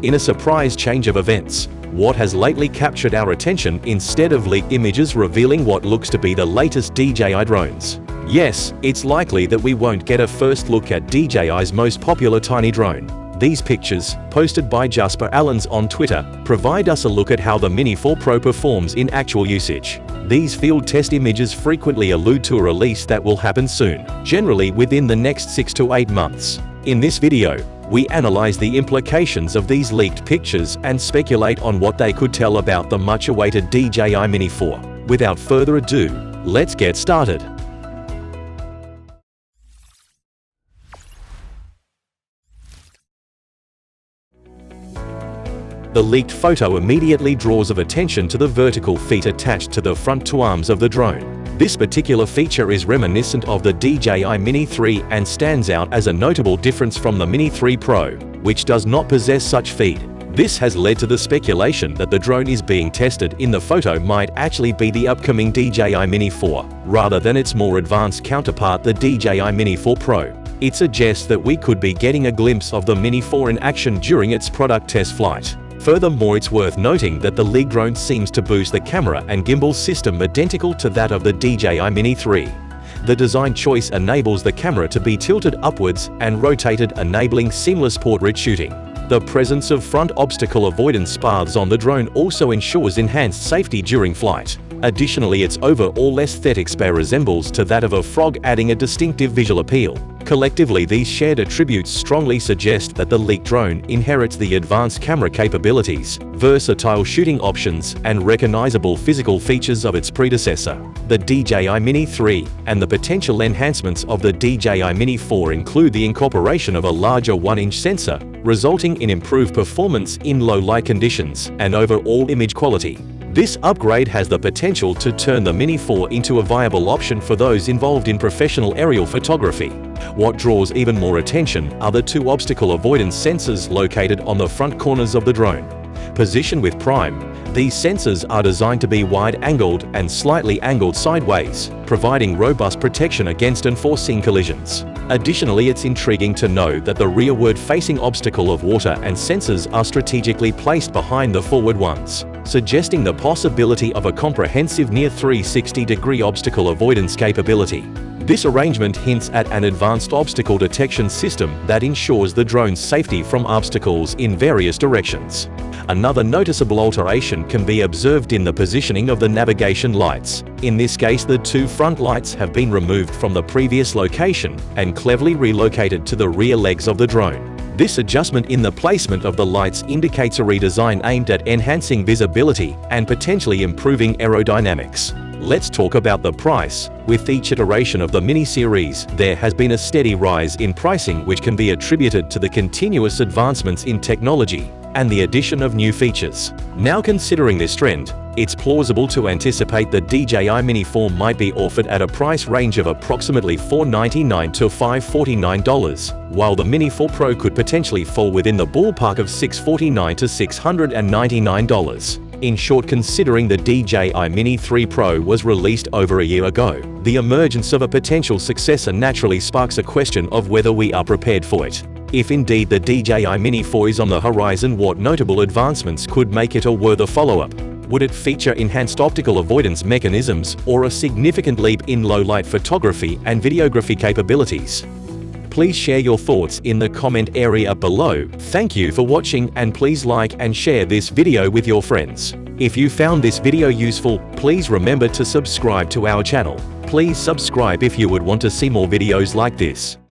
In a surprise change of events, what has lately captured our attention instead of leaked images revealing what looks to be the latest DJI drones? Yes, it's likely that we won't get a first look at DJI's most popular tiny drone. These pictures, posted by Jasper Allens on Twitter, provide us a look at how the Mini 4 Pro performs in actual usage. These field test images frequently allude to a release that will happen soon, generally within the next 6 to 8 months. In this video, we analyze the implications of these leaked pictures and speculate on what they could tell about the much-awaited DJI Mini 4. Without further ado, let's get started. The leaked photo immediately draws of attention to the vertical feet attached to the front two arms of the drone. This particular feature is reminiscent of the DJI Mini 3 and stands out as a notable difference from the Mini 3 Pro, which does not possess such feet. This has led to the speculation that the drone is being tested in the photo might actually be the upcoming DJI Mini 4, rather than its more advanced counterpart, the DJI Mini 4 Pro. It suggests that we could be getting a glimpse of the Mini 4 in action during its product test flight. Furthermore, it's worth noting that the leaked drone seems to boost the camera and gimbal system identical to that of the DJI Mini 3. The design choice enables the camera to be tilted upwards and rotated, enabling seamless portrait shooting. The presence of front obstacle avoidance paths on the drone also ensures enhanced safety during flight. Additionally, its overall aesthetics resembles to that of a frog, adding a distinctive visual appeal. Collectively, these shared attributes strongly suggest that the leaked drone inherits the advanced camera capabilities, versatile shooting options, and recognizable physical features of its predecessor, the DJI Mini 3, and the potential enhancements of the DJI Mini 4 include the incorporation of a larger 1-inch sensor, resulting in improved performance in low light conditions and overall image quality. This upgrade has the potential to turn the Mini 4 into a viable option for those involved in professional aerial photography. What draws even more attention are the two obstacle avoidance sensors located on the front corners of the drone. Positioned with prime, these sensors are designed to be wide-angled and slightly angled sideways, providing robust protection against unforeseen collisions. Additionally, it's intriguing to know that the rearward-facing obstacle of water and sensors are strategically placed behind the forward ones, suggesting the possibility of a comprehensive near 360-degree obstacle avoidance capability. This arrangement hints at an advanced obstacle detection system that ensures the drone's safety from obstacles in various directions. Another noticeable alteration can be observed in the positioning of the navigation lights. In this case, the two front lights have been removed from the previous location and cleverly relocated to the rear legs of the drone. This adjustment in the placement of the lights indicates a redesign aimed at enhancing visibility and potentially improving aerodynamics. Let's talk about the price. With each iteration of the Mini series, there has been a steady rise in pricing, which can be attributed to the continuous advancements in technology and the addition of new features. Now, considering this trend, it's plausible to anticipate the DJI Mini 4 might be offered at a price range of approximately $499 to $549, while the Mini 4 Pro could potentially fall within the ballpark of $649 to $699. In short, considering the DJI Mini 3 Pro was released over a year ago, the emergence of a potential successor naturally sparks a question of whether we are prepared for it. If indeed the DJI Mini 4 is on the horizon, what notable advancements could make it a worthy follow-up? Would it feature enhanced optical avoidance mechanisms or a significant leap in low-light photography and videography capabilities? Please share your thoughts in the comment area below. Thank you for watching, and please like and share this video with your friends. If you found this video useful, please remember to subscribe to our channel. Please subscribe if you would want to see more videos like this.